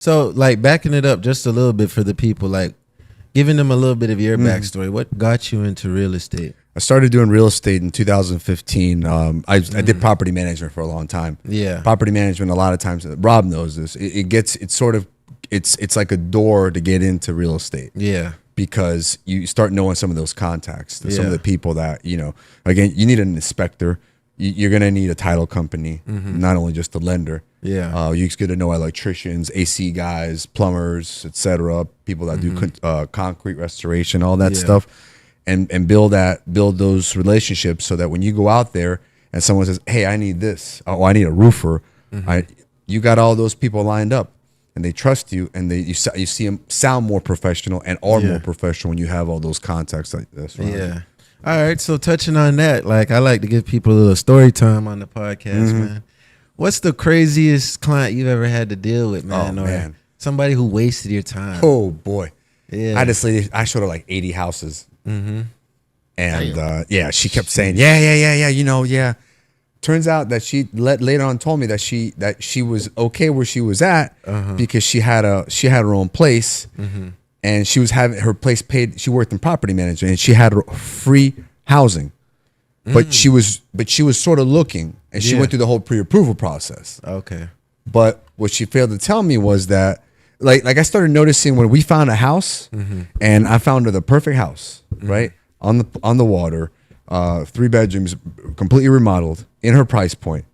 So, like, backing it up just a little bit for the people, like, giving them a little bit of your backstory. What got you into real estate? I started doing real estate in 2015. I did property management for a long time. Yeah. Property management, a lot of times, Rob knows this. It's like a door to get into real estate. Yeah. Because you start knowing some of those contacts, some of Yeah. the people that, again, you need an inspector. You're going to need a title company, not only just a lender. Yeah. You get to know electricians, AC guys, plumbers, etc. People that do concrete restoration, all that stuff, and build those relationships so that when you go out there and someone says, "Hey, I need this. Oh, I need a roofer," you got all those people lined up, and they trust you, and you see them sound more professional and are more professional when you have all those contacts like this. Right? Yeah. All right. So touching on that, like, I like to give people a little story time on the podcast, man. What's the craziest client you've ever had to deal with, man? Oh, or man. somebody who wasted your time? Oh boy. Yeah. I had this lady, I showed her like 80 houses. And she kept saying, yeah. Turns out that she later on told me that she was okay where she was at because she had her own place and she was having her place paid. She worked in property management and she had free housing. But she was sort of looking, and she went through the whole pre-approval process. Okay. But what she failed to tell me was that, like I started noticing when we found a house, and I found her the perfect house, right on the water, 3 bedrooms, completely remodeled in her price point,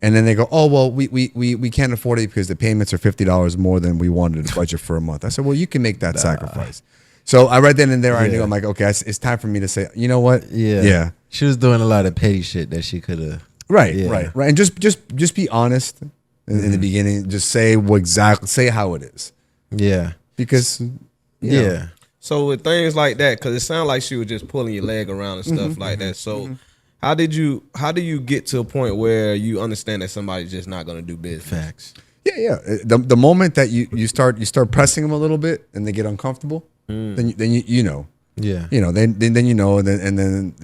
and then they go, "Oh well, we can't afford it because the payments are $50 more than we wanted to budget for a month." I said, "Well, you can make that sacrifice." So I right then and there I knew, I'm like, okay, it's time for me to say, you know what? Yeah. She was doing a lot of petty shit that she could have. Right. And just be honest in the beginning. Just say say how it is. Yeah. Because you know. So with things like that, because it sounded like she was just pulling your leg around and stuff like that. So how do you get to a point where you understand that somebody's just not going to do business? Facts. Yeah. The moment that you start pressing them a little bit and they get uncomfortable, then you know. Yeah. Then you know, and then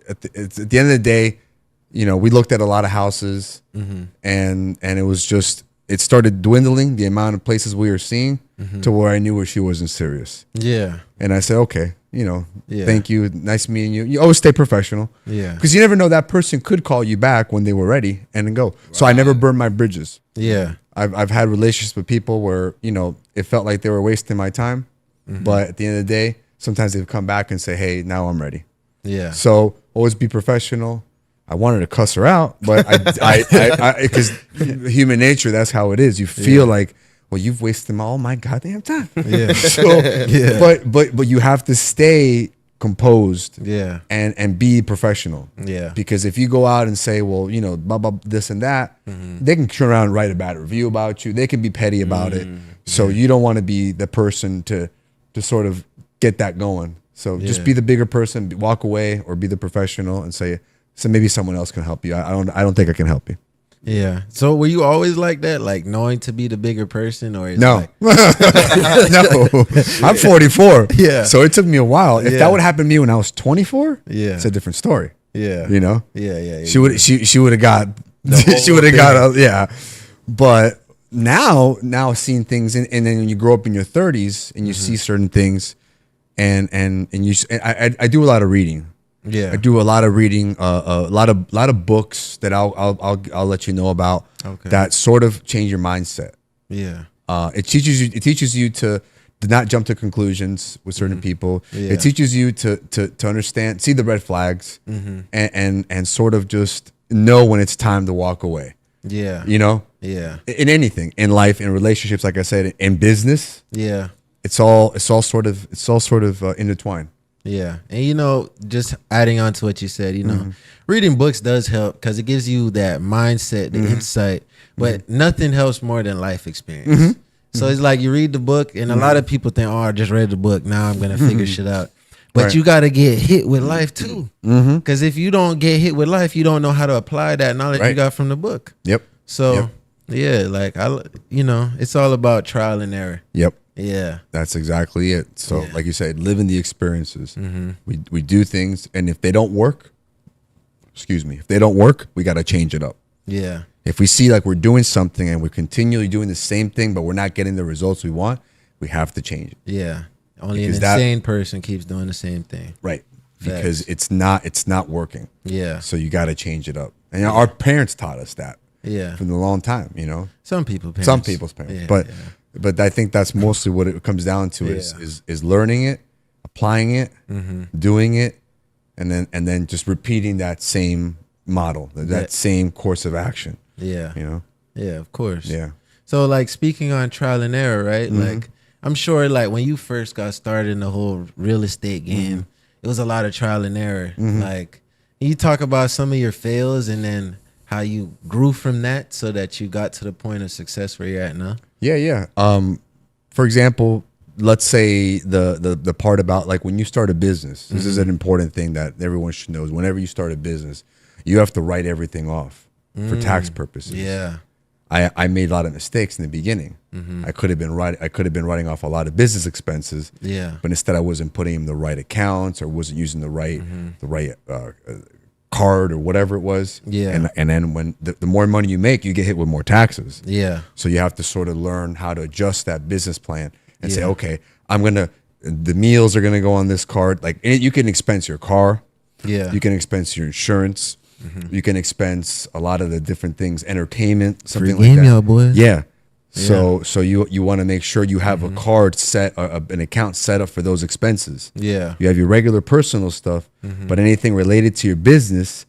at the end of the day, we looked at a lot of houses, and it was just, it started dwindling the amount of places we were seeing to where I knew where she wasn't serious. Yeah. And I said, okay, thank you, nice meeting you. You always stay professional. Yeah. Because you never know, that person could call you back when they were ready and then go. Right. So I never burned my bridges. Yeah. I've had relationships with people where it felt like they were wasting my time, but at the end of the day, sometimes they've come back and say, hey, now I'm ready. Yeah. So always be professional. I wanted to cuss her out, but because human nature, that's how it is. You feel like, well, you've wasted all my goddamn time. Yeah. But you have to stay composed. Yeah. And be professional. Yeah. Because if you go out and say, well, blah blah this and that, they can turn around and write a bad review about you. They can be petty about it. So you don't want to be the person to sort of get that going. So just be the bigger person, walk away, or be the professional and say, so maybe someone else can help you. I don't think I can help you. Yeah. So were you always like that, like knowing to be the bigger person, or no? Like... No, I'm 44. Yeah. So it took me a while. If that would happen to me when I was 24, it's a different story. Yeah. Yeah. She would have got. She would have got. But now seeing things, and then when you grow up in your 30s and you see certain things, and I do a lot of reading. Yeah, I do a lot of reading, a lot of books that I'll let you know about that sort of change your mindset. Yeah, it teaches you to not jump to conclusions with certain people. Yeah. It teaches you to understand, see the red flags, and sort of just know when it's time to walk away. Yeah, Yeah, in anything, in life, in relationships, like I said, in business. Yeah, it's all sort of intertwined. Yeah. And, just adding on to what you said, reading books does help because it gives you that mindset, the insight, but nothing helps more than life experience. So it's like you read the book and a lot of people think, oh, I just read the book. Now I'm going to figure shit out. But you got to get hit with life too. Because if you don't get hit with life, you don't know how to apply that knowledge you got from the book. Yep. So, yeah, like, it's all about trial and error. Yep. Yeah, that's exactly it. So, like you said, live in the experiences. We do things, and if they don't work, we got to change it up. Yeah. If we see like we're doing something and we're continually doing the same thing, but we're not getting the results we want, we have to change it. Yeah. Only Because an insane person keeps doing the same thing. Right. Facts. Because it's not working. Yeah. So you got to change it up. And our parents taught us that. Yeah. From a long time, you know. Some people's parents. Some people's parents. But I think that's mostly what it comes down to is learning it, applying it, doing it, and then just repeating that same model, that same course of action. Yeah. You know? Yeah, of course. Yeah. So like speaking on trial and error, right? Like I'm sure like when you first got started in the whole real estate game, it was a lot of trial and error. Like you talk about some of your fails and then how you grew from that so that you got to the point of success where you're at now. Yeah. For example, let's say the part about like when you start a business, this is an important thing that everyone should know is whenever you start a business, you have to write everything off for tax purposes. Yeah. I made a lot of mistakes in the beginning. I could have been writing off a lot of business expenses. Yeah. But instead I wasn't putting in the right accounts or wasn't using the right card or whatever it was. Yeah. And then when the more money you make, you get hit with more taxes. Yeah. So you have to sort of learn how to adjust that business plan and say, okay, the meals are gonna go on this card. Like you can expense your car. Yeah. You can expense your insurance. You can expense a lot of the different things, entertainment, something like that. Y'all boys. Yeah. So you want to make sure you have a card set, an account set up for those expenses. Yeah. You have your regular personal stuff, but anything related to your business,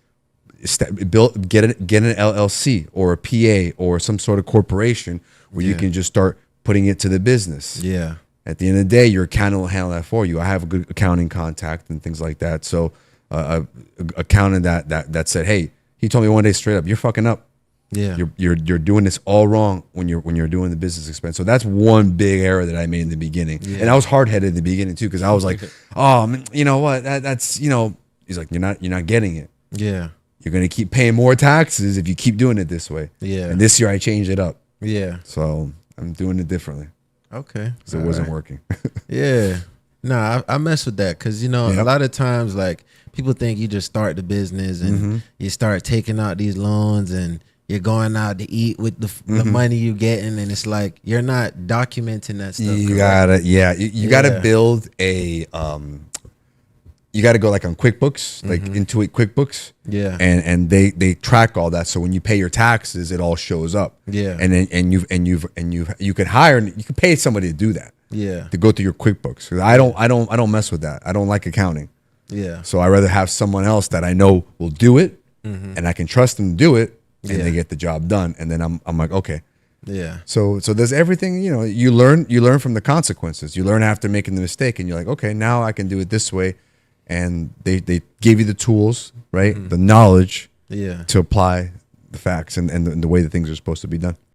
get an LLC or a PA or some sort of corporation where you can just start putting it to the business. Yeah. At the end of the day, your accountant will handle that for you. I have a good accounting contact and things like that. So a accountant that said, hey, he told me one day straight up, you're fucking up. Yeah. You're doing this all wrong when you're doing the business expense. So that's one big error that I made in the beginning. Yeah. And I was hard headed in the beginning too, because I was like, oh man, you know what? That's he's like, you're not getting it. Yeah. You're gonna keep paying more taxes if you keep doing it this way. Yeah. And this year I changed it up. Yeah. So I'm doing it differently. Okay. So it wasn't working. Yeah. Nah, I mess with that because, a lot of times, like, people think you just start the business and you start taking out these loans and you're going out to eat with the money you're getting, and it's like you're not documenting that stuff. You gotta build a you gotta go like on QuickBooks, like Intuit QuickBooks. Yeah. And they track all that, so when you pay your taxes, it all shows up. Yeah. And you can pay somebody to do that. Yeah. To go through your QuickBooks. 'Cause I don't mess with that. I don't like accounting. Yeah. So I rather have someone else that I know will do it, and I can trust them to do it, and they get the job done. And then I'm like, okay. Yeah. So there's everything, you learn from the consequences. You learn after making the mistake, and you're like, okay, now I can do it this way. And they give you the tools, right? The knowledge, to apply the facts and the way that things are supposed to be done.